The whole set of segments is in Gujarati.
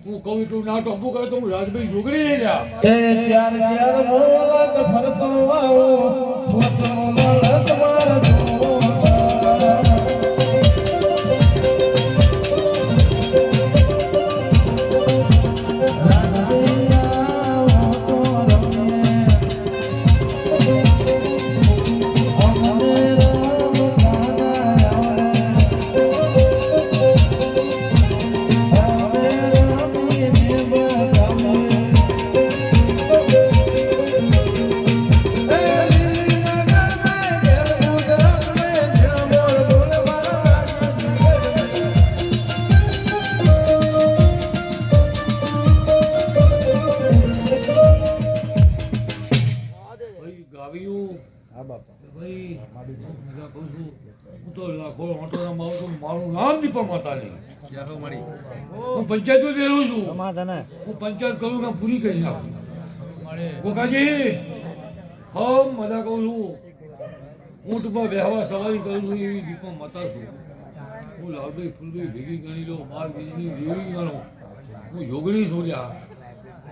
હું કહું તું ના ટોપું કરે તો હું રાજભાઈ જોગડી નહીં લ્યા એ ચાર ચાર મોલક ફરતો આવો પોચો મળત માર મારું નામ દીપા માતાની હું પંચાયત દેલું છું હું પંચાયત કરું કામ પૂરી કરી નાખું ગોકાજી હમ મજા કહું છું હું ટૂંકા બેહવા સવારી કરું છું એવી દીપા માતા છું હું લાલભાઈ ફૂલભાઈ ભેગી ગણી લો માર બીજની દેવી ગણો હું યોગણી છું લ્યા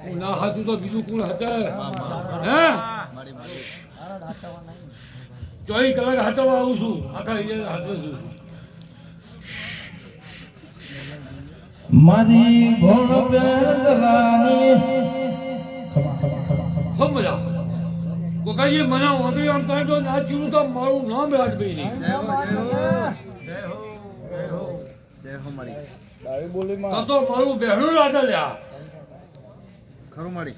હું ના હાચું તો બીજું કોણ હતા હે 24 કલાક હાચવા આવું છું આખા એરિયા હાચવે છું મારી ભોળ પેર ચલાની હમ મજા ગોકાજી મને વગરી આમ કહે તો ના ચીરું તો મારું નામ રાજભાઈ નહીં તો મારું બહેણું રાજા લ્યા ખરું મારી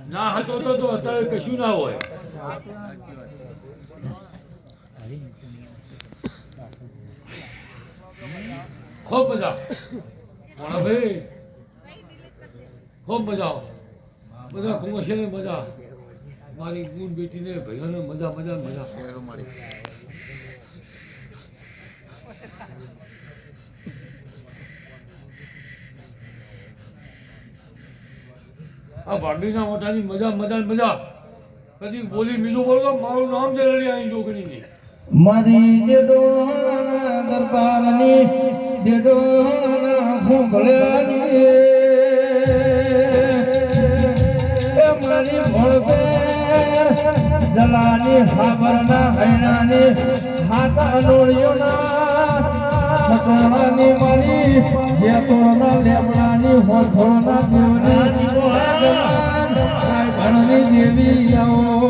ના હતો તો અત્યારે કશું ના હોય ખૂબ મજા ભાઈ ખૂબ મજા બધા કુંવશે ને મજા મારી ગુણ બેટીને ભાઈઓને મજા મજા મજા આ ભાભીના મોટાની મજા મજા મજા કદી બોલી બીજું બોલો મારું નામ જલ્દી આવી છોકરીની મારી દેડોના દરબારની દેડોના ભૂંગળાની એ મારી ભોળપે જલાની હાબરના હૈણાની હાથ અનોળિયોના સતોણાની મારી જેતોના લેમડાની હોથોના દેવની ભણની દેવી આવો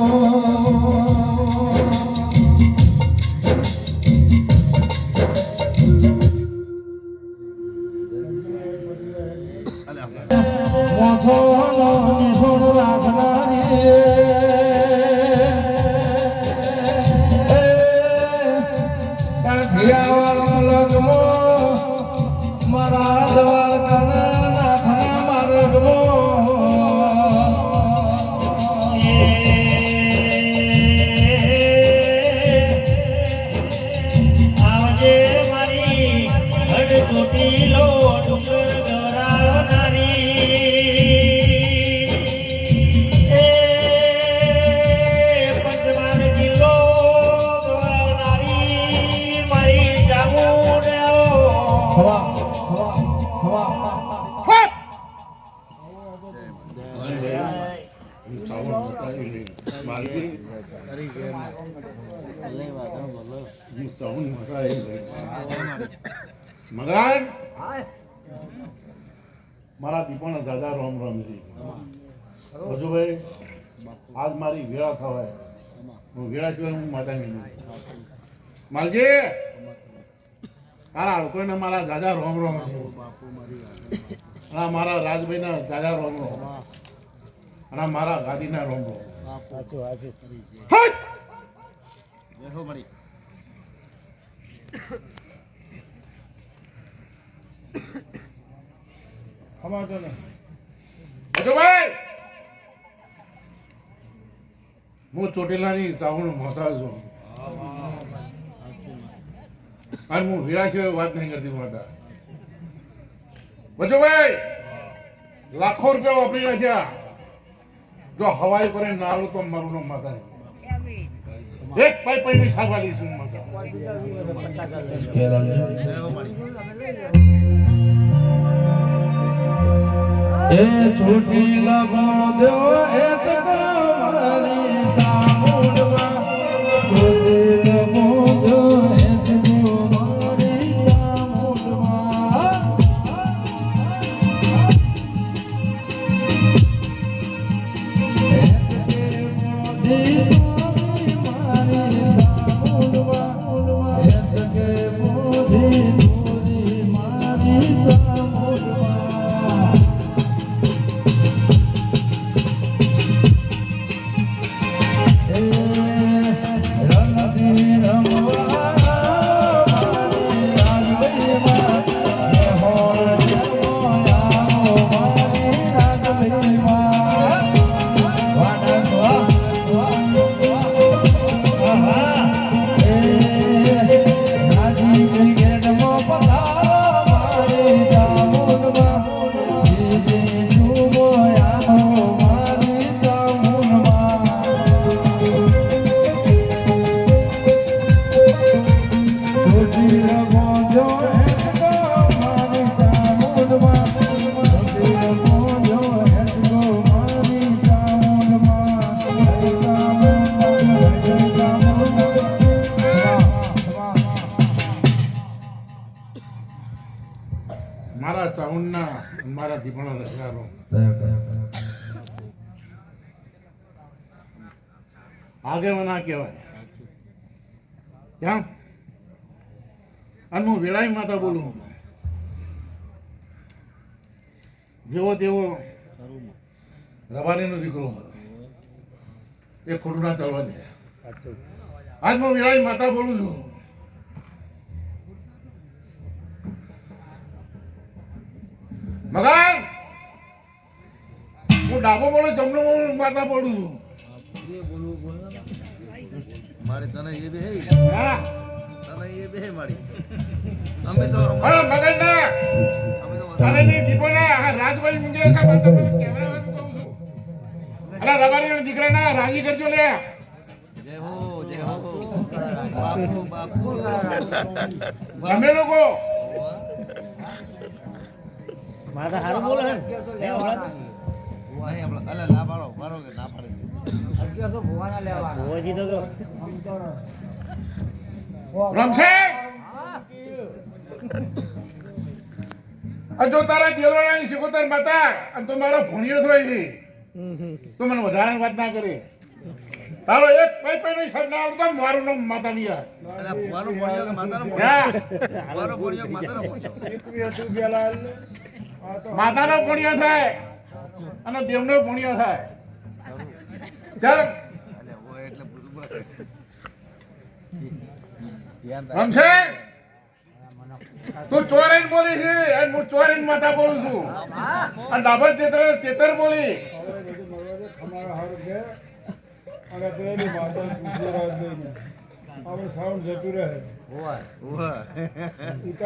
મોથોનો નિશોણ રાખનારી કાઠિયાવાડ લગમો મારા દ્વારકાના નાથના માર્ગમો હવા હવા હટ! મગન મારા દીપોના દાદા રામ રામજી હજુભાઈ આજ મારી વેળા થવાય હું વેળા સિવાય હું માતા નહીં માલજી તારા લોકોને મારા દાદા રોમ રોમ અને મારા રાજભાઈના દાદા રોમ રોમ અને મારા ગાદીના રોમ રોમ ભાઈ હું ચોટીલાની ચાવણ મોતા છું અને હું વીરા સિવાય વાત નહીં કરતી માતા ભાઈ લાખો રૂપિયા વાપરી નાખ્યા જો હવાઈ પર ના આવું તો મારું નામ માતા એક પાઈ પાઈ સાગવા લઈશું માતા એ છોટી લગો દો એ ચકમારી ચામુંડમાં છોટી લગો દો એ ચકમારી ચામુંડમાં મારા ચાઉંડના મારા દીપણા રસિયારો આગેવાના કહેવાય કેમ અને હું વેળાઈ માતા બોલું જેવો તેવો રબારીનો દીકરો એ ખોટું ના ચાલવા દે આજ હું વેળાઈ માતા બોલું છું મગન હું ડાબો બોલું જમણો માતા બોલું છું મારે તને એ બે હા તને એ બે મારી અમે તો અરે મગન ના અમે તો અરે ની દીપો ના રાજભાઈ મુંજે કા વાત કેમેરા વાત કહું છું અરે રબારીના દીકરાના રાજી કરજો લે જય હો બાપુ બાપુ તમે લોકો માતા હારું બોલે હે નહીં આપણે અલે ના પાડો મારો કે ના પાડે ઓજી તો રમશે આ જો તારા દેવરાની સિકોતર માતા અને તો મારો ભણ્યો થોય છે તો મને વધારાની વાત ના કરે તારો એક પૈ પૈ નહીં સર ના આવડતો મારું નામ માતા નહીં યાર અલે મારો ભણ્યો કે માતાનો હા મારો ભણ્યો કે માતાનો ભણ્યો માતાનો પુણ્ય થાય અને દેવનો પુણ્ય થાય ચાલ અલે ઓ એટલે બરોબર રમશે તું ચોરીને બોલી છે અને હું ચોરીને માતા બોલું છું અને ડાબર તેતર બોલી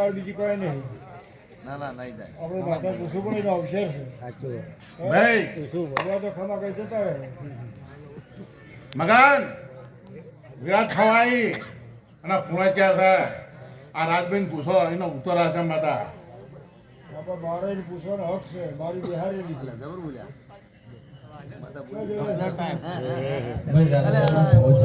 બીજી કોઈ નહીં ના ના નહીં જાય આપણે માતા પૂછવું પડે એનો અવસર છે સાચું ભાઈ શું બધા તો ખમા કઈ જતા રહે મગન વિરાટ ખવાઈ અને પુણાચાર થાય આ રાજબેન પૂછો એનો ઉત્તર આશે માતા ભાઈ રાજા